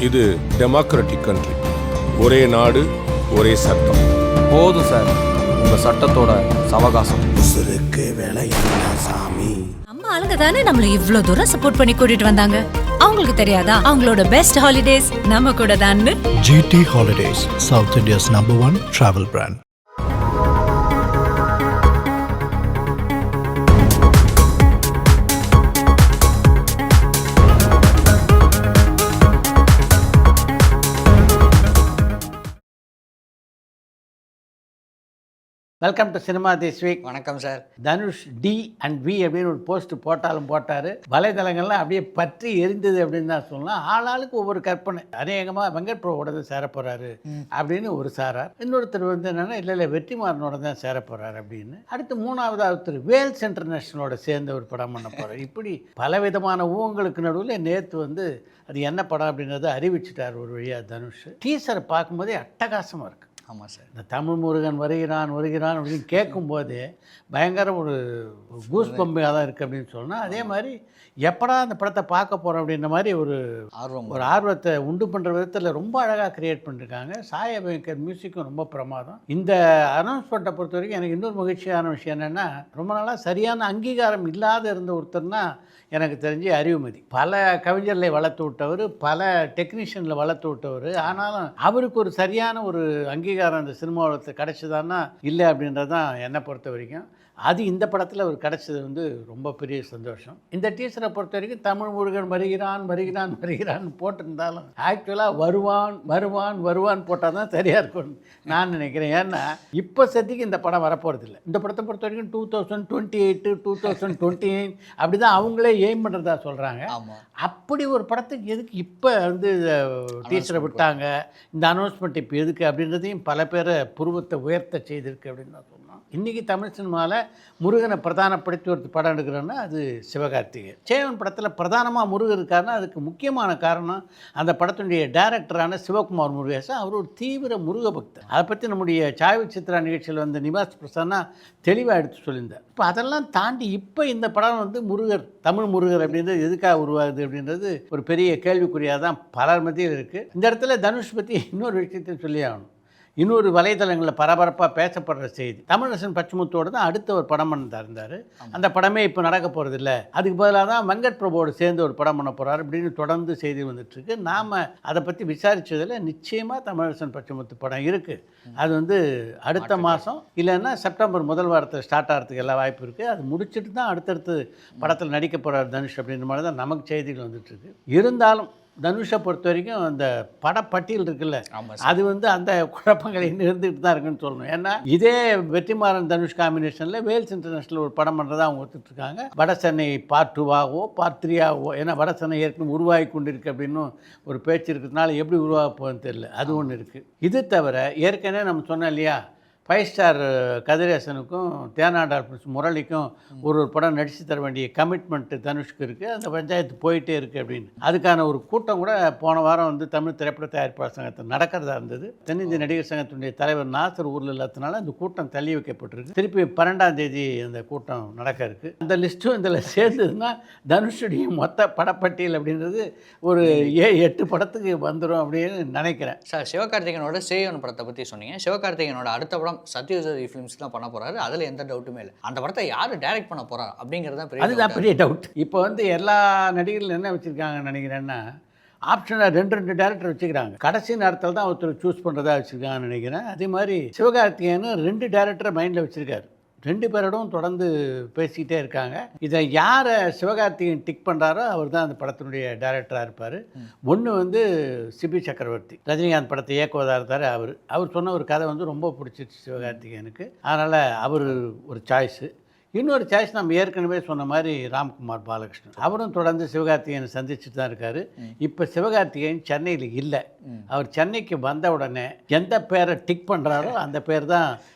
இது democratic country. ஒரே நாடு, ஒரே சட்டம். போதும் சார் உங்க சட்டத்தோட சவகாசம். உசுருக்கு விளையாட சாமி. நம்ம ஆளுங்க தானே நம்மள இவ்ளோ தூரம் சப்போர்ட் பண்ணி கூட்டிட்டு வந்தாங்க. அவங்களுக்கு தெரியாதா அவங்களோட பெஸ்ட் ஹாலிடேஸ் நம்ம கூட தான். GT Holidays, South India's #1 travel brand. Welcome to cinema this week. வணக்கம் sir. Dhanush T and V அப்படின்னு ஒரு போஸ்ட் போட்டாலும் போட்டார். வலைதளங்கள்லாம் அப்படியே பற்றி எரிந்தது அப்படின்னு தான் சொல்லலாம். ஆளாளுக்கு ஒவ்வொரு கற்பனை. அநேகமாக வெங்கட் பிரபுவோட தான் சேர போகிறாரு அப்படின்னு ஒரு சாரார். இன்னொருத்தர் வந்து என்னென்னா இல்லை வெற்றிமாறனோட தான் சேர போகிறாரு அப்படின்னு. அடுத்து மூணாவது ஒருத்தர் வேல்ஸ் இன்டர்நேஷனலோட சேர்ந்து ஒரு படம் பண்ண போகிறார். இப்படி பலவிதமான ஊகங்களுக்கு நடுவில் நேற்று வந்து அது என்ன படம் அப்படின்றத அறிவிச்சிட்டார் ஒரு வழியாக தனுஷ். டீசரை பார்க்கும்போதே அட்டகாசமாக இருக்குது. ஆமாம் சார். இந்த தமிழ் முருகன் வருகிறான் அப்படின்னு கேட்கும்போது பயங்கர ஒரு கூஸ் பம்பியாக தான் இருக்குது அப்படின்னு சொன்னால், அதே மாதிரி எப்படா அந்த படத்தை பார்க்க போகிறோம் அப்படின்ற மாதிரி ஒரு ஆர்வத்தை உண்டு பண்ணுற விதத்தில் ரொம்ப அழகாக க்ரியேட் பண்ணியிருக்காங்க. சாய பயங்கர் மியூசிக்கும் ரொம்ப பிரமாதம். இந்த அனௌன்ஸ்மெண்ட்டை பொறுத்த வரைக்கும் எனக்கு இன்னொரு மகிழ்ச்சியான விஷயம் என்னென்னா, ரொம்ப நாளாக சரியான அங்கீகாரம் இல்லாத இருந்த ஒருத்தர்னா எனக்கு தெரிஞ்சு அறிவுமதி. பல கவிஞர்களை வளர்த்து விட்டவர், பல டெக்னீஷியனில் வளர்த்து விட்டவர். ஆனாலும் அவருக்கு ஒரு சரியான ஒரு அங்கீகாரம் அந்த சினிமா உலகத்தில் கிடைச்சதான்னா இல்லை அப்படின்றது தான் என்னை பொறுத்த வரைக்கும். அது இந்த படத்தில் அவர் கிடச்சது வந்து ரொம்ப பெரிய சந்தோஷம். இந்த டீச்சரை பொறுத்த வரைக்கும் தமிழ் முருகன் வருகிறான் போட்டிருந்தாலும் ஆக்சுவலாக வருவான் போட்டால் தான் சரியாக இருக்கும்னு நான் நினைக்கிறேன். ஏன்னா இப்போ சத்திக்கு இந்த படம் வரப்போகிறதில்ல. இந்த படத்தை பொறுத்த வரைக்கும் 2028 2029 அப்படி தான் அவங்களே எய்ம் பண்ணுறதா சொல்கிறாங்க. அப்படி ஒரு படத்துக்கு எதுக்கு இப்போ வந்து டீச்சரை விட்டாங்க, இந்த அனௌன்ஸ்மெண்ட் இப்போ எதுக்கு அப்படின்றதையும் பல பேரை புருவத்தை உயர்த்த செய்திருக்கு அப்படின்னு தான் சொன்னோம். இன்றைக்கி தமிழ் சினிமாவில் முருகனை பிரதானப்படுத்தி ஒரு படம் எடுக்கிறோன்னா அது சிவகார்த்திகேயன். சேவன் படத்தில் பிரதானமாக முருகன் இருக்காருன்னா அதுக்கு முக்கியமான காரணம் அந்த படத்தினுடைய டைரக்டரான சிவகுமார் முருகேசன். அவர் ஒரு தீவிர முருக பக்தர். அதை பற்றி நம்முடைய சாய்வு சித்ரா நிகழ்ச்சியில் வந்து நிவாஸ் பிரசன்னா தெளிவாக எடுத்து சொல்லியிருந்தார். இப்போ அதெல்லாம் தாண்டி இப்போ இந்த படம் வந்து முருகர், தமிழ் முருகர் அப்படின்றது எதுக்காக உருவாகுது அப்படின்றது ஒரு பெரிய கேள்விக்குறியாக தான் பலர் மத்தியில் இருக்குது. இந்த இடத்துல தனுஷ் பற்றி இன்னொரு விஷயத்தை சொல்லி ஆகணும். இன்னொரு வலைதளங்களில் பரபரப்பாக பேசப்படுற செய்தி, தமிழரசன் பச்சமுத்தோடு தான் அடுத்த ஒரு படம் பண்ண இருந்தார். அந்த படமே இப்போ நடக்க போகிறது இல்லை. அதுக்கு பதிலாக தான் வெங்கட் பிரபுவோடு சேர்ந்து ஒரு படம் பண்ண போகிறார் அப்படின்னு தொடர்ந்து செய்தி வந்துட்டுருக்கு. நாம் அதை பற்றி விசாரித்ததில் நிச்சயமாக தமிழரசன் பச்சமுத்து படம் இருக்குது. அது வந்து அடுத்த மாதம் இல்லைன்னா செப்டம்பர் முதல் வாரத்தில் ஸ்டார்ட் ஆகிறதுக்கு எல்லா வாய்ப்பு இருக்குது. அது முடிச்சுட்டு தான் அடுத்தடுத்து படத்தில் நடிக்க போகிறார் தனுஷ் அப்படின்ற மாதிரி தான் நமக்கு செய்திகள் வந்துட்டுருக்கு. இருந்தாலும் தனுஷை பொறுத்த வரைக்கும் அந்த படப்பட்டியல் இருக்குல்ல, அது வந்து அந்த குழப்பங்கள் இன்னும் இருந்துகிட்டு தான் இருக்குன்னு சொல்லணும். ஏன்னா இதே வெற்றிமாறன் தனுஷ் காம்பினேஷனில் வேல்ஸ் இன்டர்நேஷனல் ஒரு படம் பண்ணுறதா அவங்க ஒத்துட்ருக்காங்க. வட சென்னை பார்ட் 2ஆகவோ பார்ட் 3ஆகவோ, ஏன்னா வட சென்னை ஏற்கனவே உருவாகி கொண்டு இருக்குது அப்படின்னு ஒரு பேச்சு இருக்கிறதுனால எப்படி உருவாக போகுதுன்னு தெரியல. அது ஒன்று இருக்குது. இது தவிர ஏற்கனவே நம்ம சொன்னோம் இல்லையா, 5 ஸ்டார் கதிரேசனுக்கும் தேனாண்டார் முரளிக்கும் ஒரு படம் நடித்து தர வேண்டிய கமிட்மெண்ட்டு தனுஷ்க்கு இருக்குது. அந்த பஞ்சாயத்து போயிட்டே இருக்குது அப்படின்னு. அதுக்கான ஒரு கூட்டம் கூட போன வாரம் வந்து தமிழ் திரைப்பட தயாரிப்பாளர் சங்கத்தில் நடக்கிறதா இருந்தது. தென்னிந்திய நடிகர் சங்கத்தினுடைய தலைவர் நாசர் ஊரில் இல்லாததுனால அந்த கூட்டம் தள்ளி வைக்கப்பட்டிருக்கு. திருப்பி 12ஆம் தேதி அந்த கூட்டம் நடக்க இருக்குது. அந்த லிஸ்ட்டும் இதில் சேர்ந்ததுன்னா தனுஷுடைய மொத்த படப்பட்டியல் அப்படின்றது ஒரு 8 படத்துக்கு வந்துடும் அப்படின்னு நினைக்கிறேன். சார், சிவகார்த்திகேயனோட சேவன் படத்தை பற்றி சொன்னீங்க. சிவகார்த்திகேயனோட அடுத்த படம் சத்யஜோதி ஃபிலிம்ஸ் தான் பண்ண போறாரு. அதில் எந்த டவுட்டுமே இல்லை. அந்த படத்தை யார் டைரக்ட் பண்ண போறாரு அப்படிங்கிறது தான் பெரிய டவுட். இப்போ வந்து எல்லா நடிகர்கள் என்ன வச்சுருக்காங்கன்னு நினைக்கிறேன்னா, ஆப்ஷனாக 2 டேரக்டர் வச்சுக்கிறாங்க. கடைசி நேரத்தில் தான் ஒருத்தர் சூஸ் பண்ணுறதா வச்சுருக்காங்கன்னு நினைக்கிறேன். அதே மாதிரி சிவகார்த்திகேயனும் 2 டேரக்டரை மைண்டில் வச்சுருக்காரு. 2 பேரோடும் தொடர்ந்து பேசிக்கிட்டே இருக்காங்க. இதை யாரை சிவகார்த்திகேயன் டிக் பண்ணுறாரோ அவர் தான் அந்த படத்தினுடைய டைரக்டராக இருப்பார். ஒன்று வந்து சிபி சக்கரவர்த்தி, ரஜினிகாந்த் படத்தை இயக்குவதாக இருந்தார். அவர் சொன்ன ஒரு கதை வந்து ரொம்ப பிடிச்சிருச்சு சிவகார்த்திகேயனுக்கு. அதனால் அவர் ஒரு சாய்ஸு. இன்னொரு சாய்ஸ் நம்ம ஏற்கனவே சொன்ன மாதிரி ராம்குமார் பாலகிருஷ்ணன், அவரும் தொடர்ந்து சிவகார்த்திகேயனை சந்திச்சுட்டு தான் இருக்கார். இப்போ சிவகார்த்திகேயன் சென்னையில் இல்லை. அவர் சென்னைக்கு வந்த உடனே எந்த பேரை டிக் பண்ணுறாரோ அந்த பேர் தான்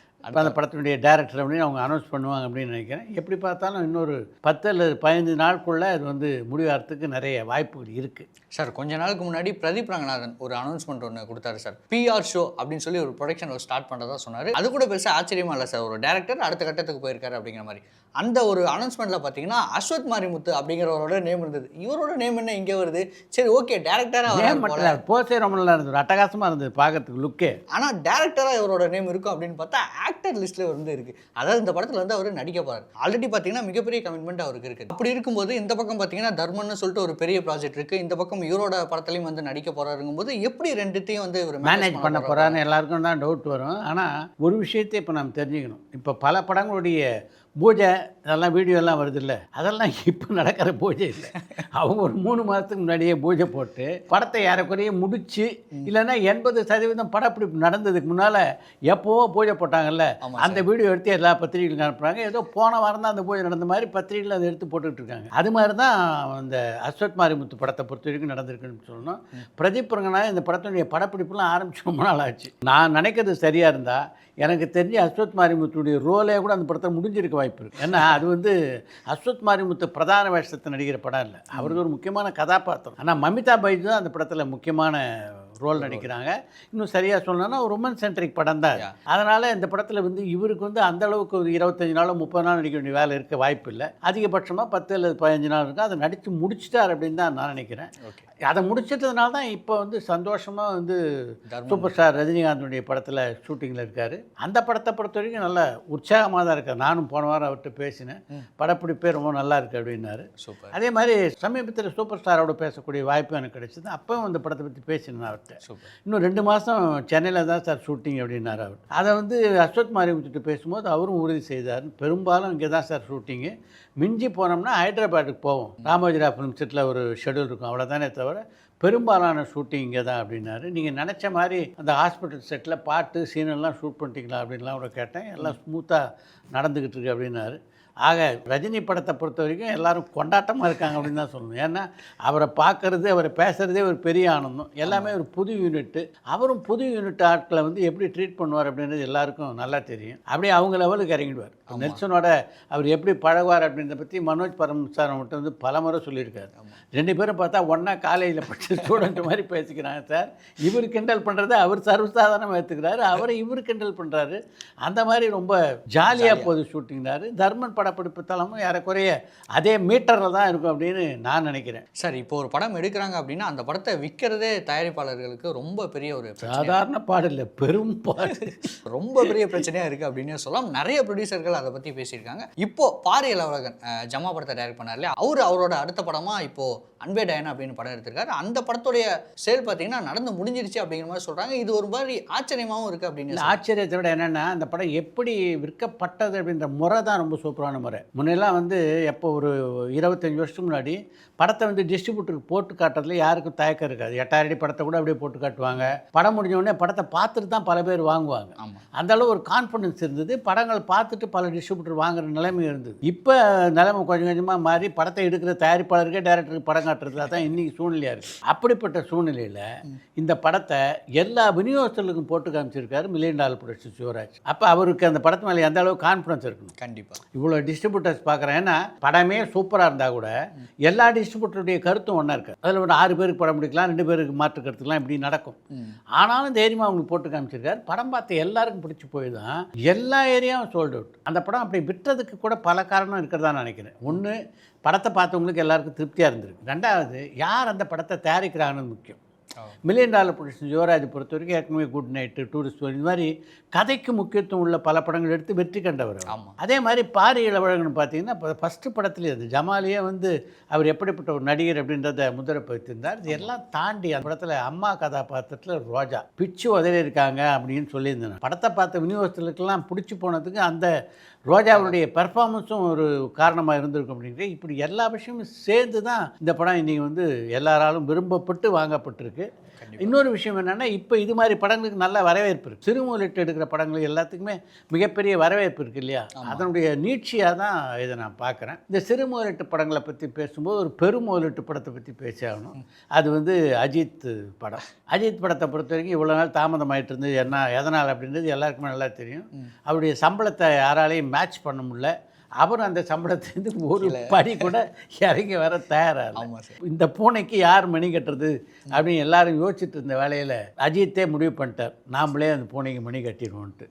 இப்போ அந்த படத்தினுடைய டேரக்டர் அப்படின்னு அவங்க அனௌன்ஸ் பண்ணுவாங்க அப்படின்னு நினைக்கிறேன். எப்படி பார்த்தாலும் இன்னொரு 10 அல்லது 15 நாளுக்குள்ளே அது வந்து முடிவாகிறதுக்கு நிறைய வாய்ப்புகள் இருக்குது. சார் கொஞ்ச நாளுக்கு முன்னாடி பிரதீப் ரங்கநாதன் ஒரு அனௌன்ஸ்மெண்ட் ஒன்று கொடுத்தாரு சார். PR ஷோ அப்படின்னு சொல்லி ஒரு ப்ரொடக்ஷன் ஸ்டார்ட் பண்ணுறதா சொன்னார். அது கூட பெருசாக ஆச்சரியமா இல்லை சார், ஒரு டேரக்டர் அடுத்த கட்டத்துக்கு போயிருக்காரு அப்படிங்கிற மாதிரி. அந்த ஒரு அனௌன்ஸ்மெண்ட்டில் பார்த்தீங்கன்னா அஸ்வத் மாரிமுத்து அப்படிங்கிறவரோட நேம் இருந்தது. இவரோட நேம் என்ன இங்கே வருது? சரி ஓகே டேரக்டராக போஸ்டே ரொம்ப நல்லா இருந்தது, ஒரு அட்டகாசமாக இருந்தது பார்க்கறதுக்கு லுக்கே. ஆனால் டேரக்டராக இவரோட நேம் இருக்கும் அப்படின்னு பார்த்தா ஆக்டர் லிஸ்ட்டில் வந்து இருக்குது. அதாவது இந்த படத்தில் வந்து அவர் நடிக்க போகிறார். ஆல்ரெடி பார்த்தீங்கன்னா மிகப்பெரிய கமிட்மெண்ட் அவருக்கு இருக்குது. அப்படி இருக்கும்போது இந்த பக்கம் பார்த்தீங்கன்னா தர்மன்னு சொல்லிட்டு ஒரு பெரிய ப்ராஜெக்ட் இருக்குது, இந்த பக்கம் இவரோட படத்துலையும் வந்து நடிக்க போகிறாருங்கும்போது எப்படி ரெண்டுத்தையும் வந்து இவர் மேனேஜ் பண்ண போகிறான்னு எல்லாருக்கும் தான் டவுட் வரும். ஆனால் ஒரு விஷயத்தை இப்போ நம்ம தெரிஞ்சுக்கணும். இப்போ பல படங்களுடைய பூஜை அதெல்லாம் வீடியோலாம் வருது இல்லை, அதெல்லாம் இப்போ நடக்கிற பூஜை இல்லை. அவங்க ஒரு 3 மாதத்துக்கு முன்னாடியே பூஜை போட்டு படத்தை ஏறக்குறைய முடிச்சு, இல்லைன்னா 80% படப்பிடிப்பு நடந்ததுக்கு முன்னால் எப்போவோ பூஜை போட்டாங்கல்ல, அந்த வீடியோ எடுத்து எல்லா பத்திரிகைகளுக்கும் அனுப்புகிறாங்க. ஏதோ போன வாரம் தான் அந்த பூஜை நடந்த மாதிரி பத்திரிகைகள் அதை எடுத்து போட்டுக்கிட்டு இருக்காங்க. அது மாதிரி தான் அந்த அஸ்வத் மாரிமுத்து படத்தை பொறுத்த வரைக்கும் நடந்திருக்குன்னு சொல்லணும். பிரதீப் ரங்கநாதன் இந்த படத்தினுடைய படப்பிடிப்புலாம் ஆரம்பிச்சு ரொம்ப நாள் ஆச்சு. நான் நினைக்கிறது சரியாக இருந்தால் எனக்கு தெரிஞ்சு அஸ்வத் மாரிமுத்துடைய ரோலே கூட அந்த படத்தை முடிஞ்சிருக்க வாய்ப்பு இருக்குது. ஏன்னா அது வந்து அஸ்வத் மாரிமுத்து பிரதான வேஷத்தை நடிக்கிற படம் இல்லை, அவருக்கு ஒரு முக்கியமான கதாபாத்திரம். ஆனால் மமிதா பைஜு தான் அந்த படத்தில் முக்கியமான ரோல் நடிக்கிறாங்க. இன்னும் சரியாக சொல்லணும்னா ஒரு உமன் சென்ட்ரிக் படம் தான். அதனால் இந்த படத்தில் வந்து இவருக்கு வந்து அந்த அளவுக்கு ஒரு 25 நாளோ 30 நாள் நடிக்க வேண்டிய வேலை இருக்க வாய்ப்பு இல்லை. அதிகபட்சமாக 10 அல்லது 15 நாள் இருக்கும். அதை நடித்து முடிச்சிட்டார் அப்படின்னு தான் நான் நினைக்கிறேன். அதை முடிச்சிட்டதுனால தான் இப்போ வந்து சந்தோஷமாக வந்து சூப்பர் ஸ்டார் ரஜினிகாந்தனுடைய படத்தில் ஷூட்டிங்கில் இருக்கார். அந்த படத்தை பொறுத்த வரைக்கும் நல்ல உற்சாகமாக தான் இருக்கார். நானும் போன வாரம் அவர்கிட்ட பேசினேன், படப்பிடிப்பே ரொம்ப நல்லா இருக்குது அப்படின்னாரு. அதே மாதிரி சமீபத்தில் சூப்பர் ஸ்டாரோட பேசக்கூடிய வாய்ப்பு எனக்கு கிடைச்சது. அப்பவும் அந்த படத்தை பற்றி பேசினேன் அவர்கிட்ட. இன்னும் 2 மாதம் சென்னையில் தான் சார் ஷூட்டிங் அப்படின்னாரு அவர். அதை வந்து அஸ்வத் மாரிமுத்துட்டு பேசும்போது அவரும் உறுதி செய்தார், பெரும்பாலும் இங்கே தான் சார் ஷூட்டிங்கு, மிஞ்சி போனோம்னா ஹைதராபாத்துக்கு போவோம், ராமோஜிராவ் ஃபிலிம் செட்டில் ஒரு ஷெடியூல் இருக்கும், அவ்வளோதானே தவிர பெரும்பாலான ஷூட்டிங் இங்கே தான் அப்படின்னாரு. நீங்கள் நினச்ச மாதிரி அந்த ஹாஸ்பிட்டல் செட்டில் பாட்டு சீனெல்லாம் ஷூட் பண்ணிட்டீங்களா அப்படின்லாம் கூட கேட்டேன். எல்லாம் ஸ்மூத்தாக நடந்துக்கிட்டு இருக்கு அப்படின்னாரு. ஆக ரஜினி படத்தை பொறுத்த வரைக்கும் எல்லோரும் கொண்டாட்டமாக இருக்காங்க அப்படின்னு தான் சொல்லணும். ஏன்னா அவரை பார்க்குறது, அவரை பேசுகிறதே ஒரு பெரிய ஆனந்தம். எல்லாமே ஒரு புது யூனிட்டு. அவரும் புது யூனிட் ஆட்களை வந்து எப்படி ட்ரீட் பண்ணுவார் அப்படின்றது எல்லாருக்கும் நல்லா தெரியும். அப்படியே அவங்க லெவலுக்கு இறங்கிடுவார். நெல்சனோட அவர் எப்படி பழகுவார் அப்படின்றத பற்றி மனோஜ் பரமசாரம் மட்டும் வந்து பல முறை சொல்லியிருக்காரு. 2 பேரும் பார்த்தா ஒன்றா காலேஜில் படித்த ஸ்டூடெண்ட் மாதிரி பேசிக்கிறாங்க சார். இவர் கிண்டல் பண்ணுறதை அவர் சர்வசாதாரணமாக எடுத்துக்கிறாரு, அவரை இவர் கிண்டல் பண்ணுறாரு. அந்த மாதிரி ரொம்ப ஜாலியாக போகுது ஷூட்டிங்னாரு. தர்மன் படப்பிடிப்பு தளமும் ஏறக்குறைய அதே மீட்டரில் தான் இருக்கும் அப்படின்னு நான் நினைக்கிறேன். சார் இப்போ ஒரு படம் எடுக்கிறாங்க அப்படின்னா அந்த படத்தை விற்கிறதே தயாரிப்பாளர்களுக்கு ரொம்ப பெரிய ஒரு சாதாரண பாடு இல்லை, பெரும் பாடு, ரொம்ப பெரிய பிரச்சனையாக இருக்குது அப்படின்னு சொல்லலாம். நிறைய ப்ரொடியூசர்கள் அதை பற்றி பேசியிருக்காங்க. இப்போது பாரியல் அவலகன் ஜமா படத்தை டைரக்ட் பண்ணார் இல்லையா, அவரோட அடுத்த படமாக இப்போது அன்பே டயனா அப்படின்னு படம் எடுத்திருக்காரு. அந்த படத்துடைய சேல் பார்த்தீங்கன்னா நடந்து முடிஞ்சிருச்சு அப்படிங்கிற மாதிரி சொல்கிறாங்க. இது ஒரு மாதிரி ஆச்சரியமாகவும் இருக்குது அப்படின்னு. ஆச்சரியத்தை விட என்னென்னா அந்த படம் எப்படி விற்கப்பட்டது அப்படின்ற முறை தான் ரொம்ப சூப்பரான முறை. முன்னெல்லாம் வந்து எப்போ ஒரு 25 வருஷத்துக்கு முன்னாடி படத்தை வந்து டிஸ்ட்ரிபியூட்டருக்கு போட்டு காட்டுறதுல யாருக்கும் தயக்கம் இருக்காது. 8000 அடி படத்தை கூட அப்படியே போட்டு காட்டுவாங்க. படம் முடிஞ்ச உடனே படத்தை பார்த்துட்டு தான் பல பேர் வாங்குவாங்க. அந்த அளவு ஒரு கான்ஃபிடன்ஸ் இருந்தது. படங்கள் பார்த்துட்டு பல டிஸ்ட்ரிபியூட்டர் வாங்குற நிலைமை இருந்தது. இப்போ நிலைமை கொஞ்சம் கொஞ்சமாக மாறி படத்தை எடுக்கிற தயாரிப்பாளருக்கே டைரக்டருக்கு படம் காட்டுறதுல தான் இன்றைக்கி சூழ்நிலையாக இருக்குது. அப்படிப்பட்ட சூழ்நிலையில் இந்த படத்தை எல்லா விநியோகஸ்தர்களுக்கும் போட்டு காமிச்சிருக்காரு $1 மில்லியன் ப்ரொடக்ஷன் சிவராஜ். அப்போ அவருக்கு அந்த படத்து மேலே எந்த அளவு கான்ஃபிடன்ஸ் இருக்கணும். கண்டிப்பாக இவ்வளோ டிஸ்ட்ரிபியூட்டர்ஸ் பார்க்குறேன். ஏன்னா படமே சூப்பராக இருந்தால் கூட எல்லா டிஸ்ட்ரிபியூட்டருடைய கருத்தும் ஒன்றா இருக்காது. அதில் ஒரு 6 பேருக்கு படம் பிடிக்கலாம், 2 பேருக்கு மாற்று கருத்துக்கலாம், இப்படி நடக்கும். ஆனாலும் தைரியமாக அவங்களுக்கு போட்டு காமிச்சிருக்காரு. படம் பார்த்து எல்லாருக்கும் பிடிச்சி போய் தான் எல்லா ஏரியாவும் சோல்ட் அவுட். அந்த படம் அப்படி விற்றதுக்கு கூட பல காரணம் இருக்கிறதா நினைக்கிறேன். ஒன்று, படத்தை பார்த்தவங்களுக்கு எல்லாருக்கும் திருப்தியாக இருந்திருக்கு. 2வது, யார் அந்த படத்தை தயாரிக்கிறாங்கன்னு முக்கியம். $1 மில்லியன் ப்ரொடக்ஷன் யுவராஜ் பொறுத்த வரைக்கும் ஏற்கனவே குட் நைட்டு, டூரிஸ்ட், இந்த மாதிரி கதைக்கு முக்கியத்துவம் உள்ள பல படங்கள் எடுத்து வெற்றி கண்டவர். அதே மாதிரி பாரியல் அவலகன் பார்த்தீங்கன்னா இப்போ ஃபஸ்ட்டு படத்துலேயே அது ஜமாலியே வந்து அவர் எப்படிப்பட்ட ஒரு நடிகர் அப்படின்றத முதிரை பதித்திருந்தார். இது எல்லாம் தாண்டி அந்த படத்தில் அம்மா கதாபாத்திரத்தில் ரோஜா பிச்சு உதவி இருக்காங்க அப்படின்னு சொல்லியிருந்தேன். படத்தை பார்த்த விநியோகஸ்தர்களுக்கெல்லாம் பிடிச்சி போனதுக்கு அந்த ரோஜாவுடைய பெர்ஃபார்மன்ஸும் ஒரு காரணமாக இருந்திருக்கும் அப்படின்ட்டு இப்படி எல்லா விஷயமும் சேர்ந்து தான் இந்த படம் இன்றைக்கி வந்து எல்லாராலும் விரும்பப்பட்டு வாங்கப்பட்டிருக்கு. இருக்குது. இன்னொரு விஷயம் என்னென்னா, இப்போ இது மாதிரி படங்களுக்கு நல்ல வரவேற்பு இருக்குது. சிறு முதலீட்டு எடுக்கிற படங்கள் எல்லாத்துக்குமே மிகப்பெரிய வரவேற்பு இருக்குது இல்லையா? அதனுடைய நீட்சியாக தான் இதை நான் பார்க்குறேன். இந்த சிறு முதலீட்டு படங்களை பற்றி பேசும்போது ஒரு பெரும் முதலீட்டு படத்தை பற்றி பேசியாகணும். அது வந்து அஜித் படம். அஜித் படத்தை பொறுத்த வரைக்கும் இவ்வளோ நாள் தாமதமாயிட்டு இருந்தது எதனால் அப்படின்றது எல்லாருக்குமே நல்லா தெரியும். அவருடைய சம்பளத்தை யாராலையும் மேட்ச் பண்ண முடியல. அவர் அந்த சம்பளத்துலேருந்து ஒரு படி கூட இறங்கி வர தயாராக. இந்த பூனைக்கு யார் மணி கட்டுறது அப்படின்னு எல்லாரும் யோசிச்சுட்டு இருந்த வேலையில் அஜித்தே முடிவு பண்ணிட்டார், நாமளே அந்த பூனைக்கு மணி கட்டிடுவோன்ட்டு.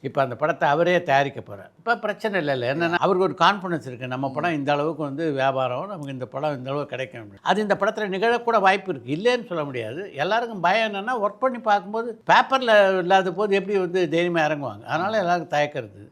இப்போ அந்த படத்தை அவரே தயாரிக்க போகிறார். இப்போ பிரச்சனை இல்லை. என்னென்னா அவருக்கு ஒரு கான்ஃபிடன்ஸ் இருக்குது, நம்ம படம் இந்த அளவுக்கு வந்து வியாபாரம், நமக்கு இந்த படம் இந்த அளவுக்கு கிடைக்கும். அது இந்த படத்தில் நிகழக்கூட வாய்ப்பு இருக்குது, இல்லைன்னு சொல்ல முடியாது. எல்லாருக்கும் பயம் என்னென்னா, ஒர்க் பண்ணி பார்க்கும்போது பேப்பரில் இல்லாத போது எப்படி வந்து தைரியமாக இறங்குவாங்க. அதனால் எல்லாருக்கும் தயக்கிறது.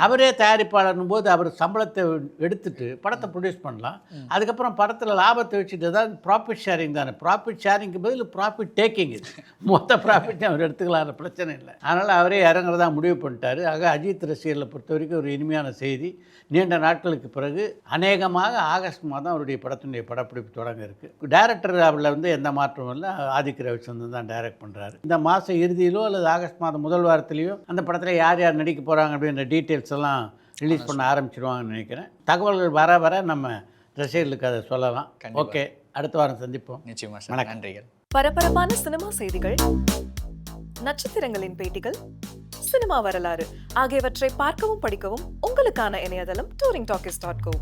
அவரே தயாரிப்பாளர்னும் போது அவர் சம்பளத்தை எடுத்துட்டு படத்தை ப்ரொடியூஸ் பண்ணலாம். அதுக்கப்புறம் படத்தில் லாபத்தை வச்சுட்டு தான் ப்ராஃபிட் ஷேரிங் தானே. ப்ராஃபிட் ஷேரிங்க்கு பதில் ப்ராஃபிட் டேக்கிங். இது மொத்த ப்ராஃபிட்டை அவர் எடுத்துக்கலாம், பிரச்சனை இல்லை. அதனால் அவரே இறங்குறதா முடிவு பண்ணிட்டார். ஆக அஜித் ரசிகர்களை பொறுத்த வரைக்கும் ஒரு இனிமையான செய்தி. நீண்ட நாட்களுக்கு பிறகு அநேகமாக ஆகஸ்ட் மாதம் அவருடைய படத்தினுடைய படப்பிடிப்பு தொடங்க இருக்குது. டைரக்டர் அவரில் வந்து எந்த மாற்றமும் இல்லை, ஆதித்ய ரவிச்சந்திரன் தான் டைரக்ட் பண்ணுறாரு. இந்த மாதம் இறுதியிலோ அல்லது ஆகஸ்ட் மாதம் முதல் வாரத்திலேயோ அந்த படத்தில் யார் யார் நடிக்க போகிறாங்க அப்படின்ற டீட்டெயில்ஸ் எல்லாம் ரிலீஸ் பண்ண ஆரம்பிச்சிருவாங்கன்னு நினைக்கிறேன். தகவல்கள் வர வர நம்ம ரசிகர்களுக்கு அதை சொல்லலாம். ஓகே, அடுத்த வாரம் சந்திப்போம். நிச்சயமாக, நன்றிகள். பரபரப்பான சினிமா செய்திகள், நட்சத்திரங்களின் பேட்டிகள், சினிமா வரலாறு ஆகியவற்றை பார்க்கவும் படிக்கவும் உங்களுக்கான இணையதளம் touringtalkies.co.